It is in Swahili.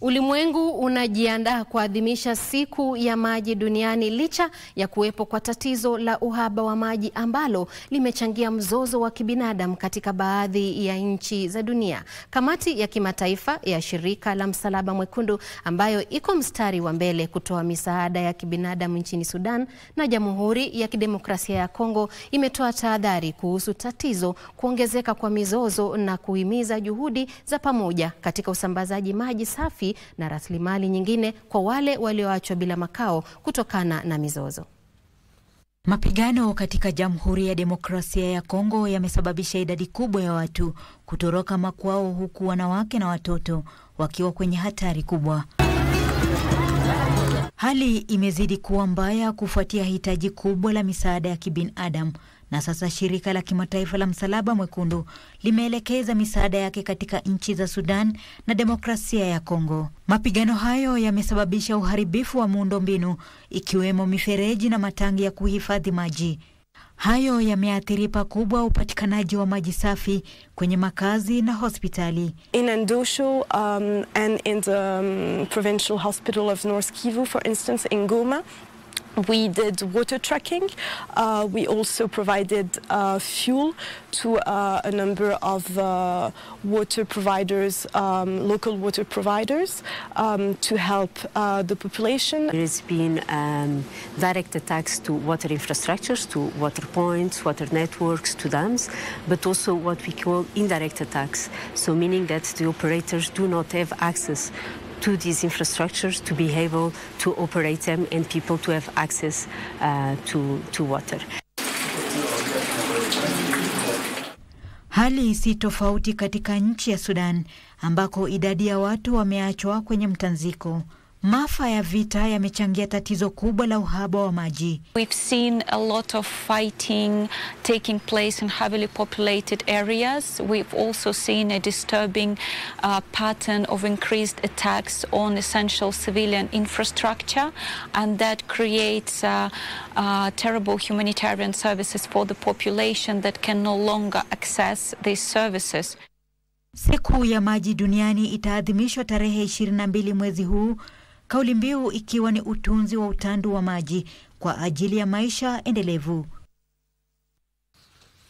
Ulimwengu unajiandaa kuadhimisha siku ya maji duniani licha ya kuwepo kwa tatizo la uhaba wa maji ambalo limechangia mzozo wa kibinadamu katika baadhi ya nchi za dunia. Kamati ya kimataifa ya shirika la Msalaba Mwekundu ambayo iko mstari wa mbele kutoa misaada ya kibinadamu nchini Sudan na Jamhuri ya Kidemokrasia ya Kongo imetoa tahadhari kuhusu tatizo kuongezeka kwa mizozo na kuhimiza juhudi za pamoja katika usambazaji maji safi na rasilimali nyingine kwa wale walioachwa bila makao kutokana na mizozo. Mapigano katika Jamhuri ya Demokrasia ya Kongo yamesababisha idadi kubwa ya watu kutoroka makwao, huku wanawake na watoto wakiwa kwenye hatari kubwa. Hali imezidi kuwa mbaya kufuatia hitaji kubwa la misaada ya kibinadamu, na sasa shirika la kimataifa la Msalaba Mwekundu limeelekeza misaada yake katika nchi za Sudan na Demokrasia ya Kongo. Mapigano hayo yamesababisha uharibifu wa miundombinu ikiwemo mifereji na matangi ya kuhifadhi maji. Hayo yameathiri pakubwa upatikanaji wa maji safi kwenye makazi na hospitali. In Ndosho and in the provincial hospital of North Kivu, for instance, in Goma, we did water tracking. We also provided fuel to a number of water providers, local water providers, to help the population. There has been direct attacks to water infrastructures, to water points, water networks, to dams, but also what we call indirect attacks. So meaning that the operators do not have access to these infrastructures to be able to operate them and people to have access to water. Hali si tofauti katika nchi ya Sudan ambako idadi ya watu wameachwa kwenye mtanziko. Maafa ya vita yamechangia tatizo kubwa la uhaba wa maji. We've seen a lot of fighting taking place in heavily populated areas. We've also seen a disturbing pattern of increased attacks on essential civilian infrastructure, and that creates terrible humanitarian services for the population that can no longer access these services. Siku ya maji duniani itaadhimishwa tarehe 22 mwezi huu, kauli mbiu ikiwa ni utunzi wa utandu wa maji kwa ajili ya maisha endelevu.